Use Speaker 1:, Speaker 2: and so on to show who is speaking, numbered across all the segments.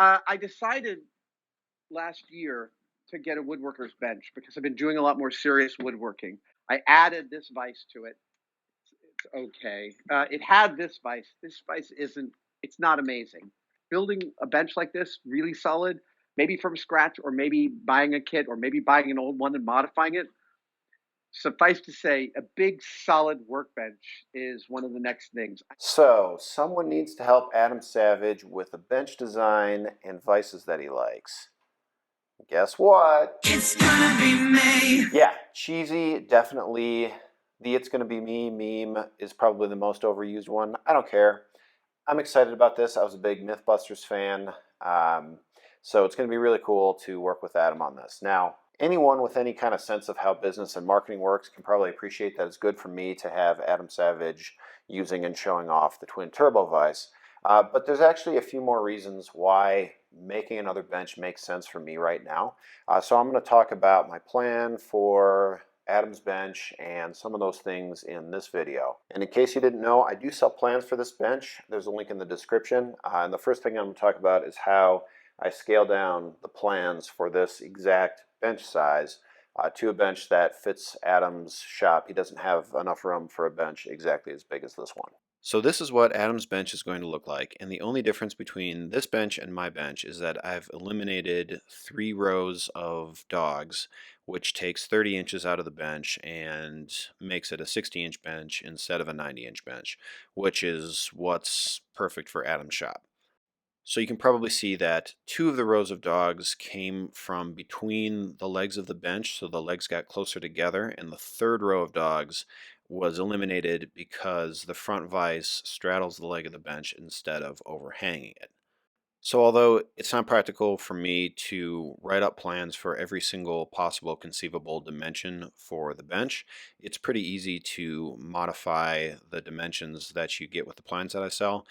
Speaker 1: I decided last year to get a woodworker's bench because I've been doing a lot more serious woodworking. I added this vise to it. It's okay. It had this vise. This vise isn't. It's not amazing. Building a bench like this, really solid, maybe from scratch, or maybe buying a kit, or maybe buying an old one and modifying it. Suffice to say, a big solid workbench is one of the next things.
Speaker 2: So, someone needs to help Adam Savage with a bench design and vices that he likes. Guess what?
Speaker 3: It's gonna be me.
Speaker 2: Yeah, cheesy, definitely. The "it's gonna be me" meme is probably the most overused one. I don't care. I'm excited about this. I was a big Mythbusters fan. So it's going to be really cool to work with Adam on this. Now, anyone with any kind of sense of how business and marketing works can probably appreciate that it's good for me to have Adam Savage using and showing off the Twin Turbo Vise. But there's actually a few more reasons why making another bench makes sense for me right now. So I'm going to talk about my plan for Adam's bench and some of those things in this video. And in case you didn't know, I do sell plans for this bench. There's a link in the description. And the first thing I'm going to talk about is how I scale down the plans for this exact bench size to a bench that fits Adam's shop. He doesn't have enough room for a bench exactly as big as this one. So this is what Adam's bench is going to look like, and the only difference between this bench and my bench is that I've eliminated 3 rows of dogs, which takes 30 inches out of the bench and makes it a 60-inch bench instead of a 90-inch bench, which is what's perfect for Adam's shop. So you can probably see that 2 of the rows of dogs came from between the legs of the bench, so the legs got closer together, and the 3rd row of dogs was eliminated because the front vise straddles the leg of the bench instead of overhanging it. So although it's not practical for me to write up plans for every single possible conceivable dimension for the bench, it's pretty easy to modify the dimensions that you get with the plans that I sell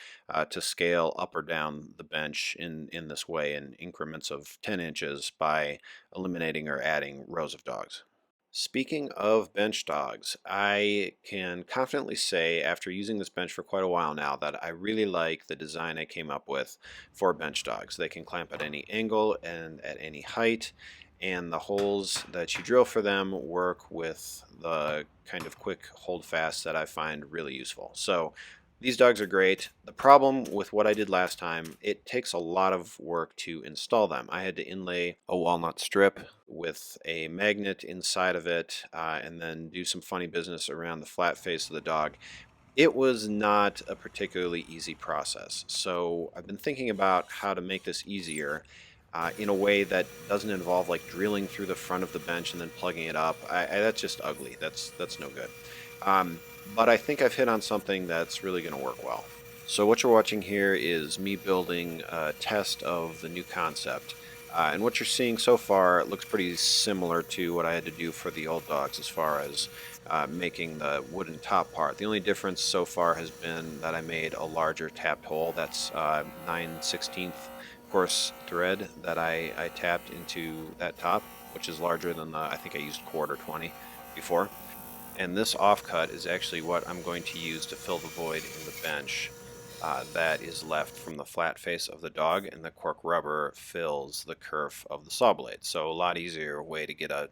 Speaker 2: to scale up or down the bench in this way in increments of 10 inches by eliminating or adding rows of dogs. Speaking of bench dogs, I can confidently say after using this bench for quite a while now that I really like the design I came up with for bench dogs. They can clamp at any angle and at any height, and the holes that you drill for them work with the kind of quick hold fast that I find really useful. So these dogs are great. The problem with what I did last time, it takes a lot of work to install them. I had to inlay a walnut strip with a magnet inside of it and then do some funny business around the flat face of the dog. It was not a particularly easy process. So I've been thinking about how to make this easier in a way that doesn't involve like drilling through the front of the bench and then plugging it up. That's just ugly. That's no good. But I think I've hit on something that's really going to work well. So what you're watching here is me building a test of the new concept. And what you're seeing so far looks pretty similar to what I had to do for the old dogs as far as making the wooden top part. The only difference so far has been that I made a larger tapped hole. That's 9/16 coarse thread that I tapped into that top, which is larger than I think I used 1/4 before. And this offcut is actually what I'm going to use to fill the void in the bench that is left from the flat face of the dog, and the cork rubber fills the kerf of the saw blade. So a lot easier way to get a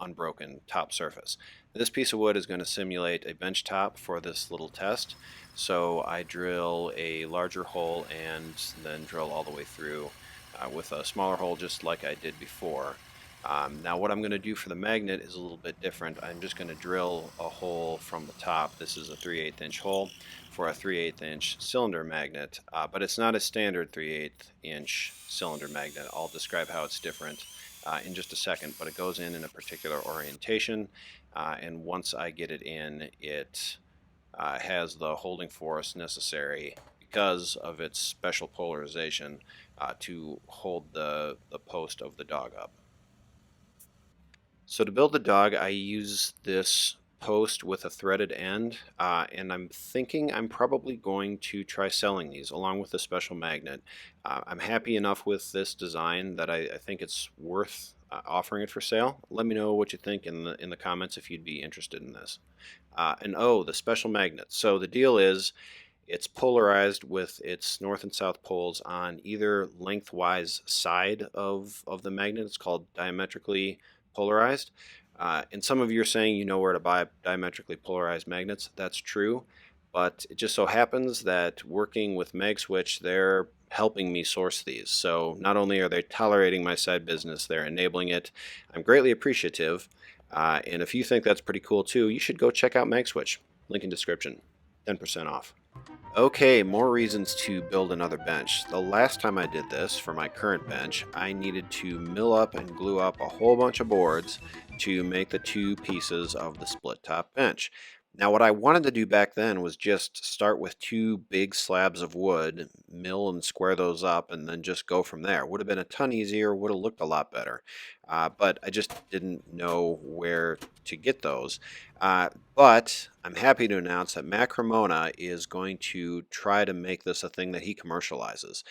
Speaker 2: unbroken top surface. This piece of wood is going to simulate a bench top for this little test. So I drill a larger hole and then drill all the way through with a smaller hole just like I did before. Now what I'm going to do for the magnet is a little bit different. I'm just going to drill a hole from the top. This is a 3/8 inch hole for a 3/8 inch cylinder magnet, but it's not a standard 3/8 inch cylinder magnet. I'll describe how it's different in just a second, but it goes in a particular orientation, and once I get it in, it has the holding force necessary because of its special polarization to hold the post of the dog up. So to build the dog, I use this post with a threaded end, and I'm thinking I'm probably going to try selling these along with the special magnet. I'm happy enough with this design that I think it's worth offering it for sale. Let me know what you think in the comments if you'd be interested in this. And oh, the special magnet. So the deal is It's polarized with its north and south poles on either lengthwise side of the magnet. It's called diametrically polarized. And some of you are saying you know where to buy diametrically polarized magnets. That's true, but it just so happens that working with MagSwitch, they're helping me source these. So not only are they tolerating my side business, they're enabling it. I'm greatly appreciative. And if you think that's pretty cool too, you should go check out MagSwitch. Link in description. 10% off. Okay, more reasons to build another bench. The last time I did this for my current bench, I needed to mill up and glue up a whole bunch of boards to make the two pieces of the split top bench. Now, what I wanted to do back then was just start with two big slabs of wood, mill and square those up, and then just go from there. Would have been a ton easier, would have looked a lot better. But I just didn't know where to get those. But I'm happy to announce that Matt Cremona is going to try to make this a thing that he commercializes.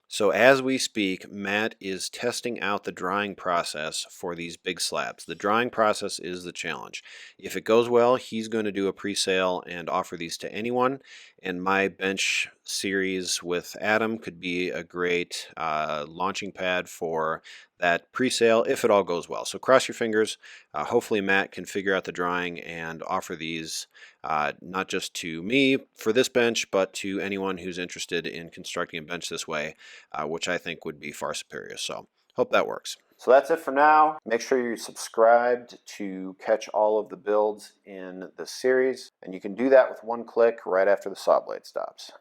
Speaker 2: So as we speak, Matt is testing out the drying process for these big slabs. The drying process is the challenge. If it goes well, he's going to do a pre-sale and offer these to anyone. And my bench series with Adam could be a great launching pad for that pre-sale if it all goes well. So cross your fingers. Hopefully Matt can figure out the drawing and offer these not just to me for this bench, but to anyone who's interested in constructing a bench this way, which I think would be far superior. So hope that works. So that's it for now. Make sure you're subscribed to catch all of the builds in this series, and you can do that with one click right after the saw blade stops.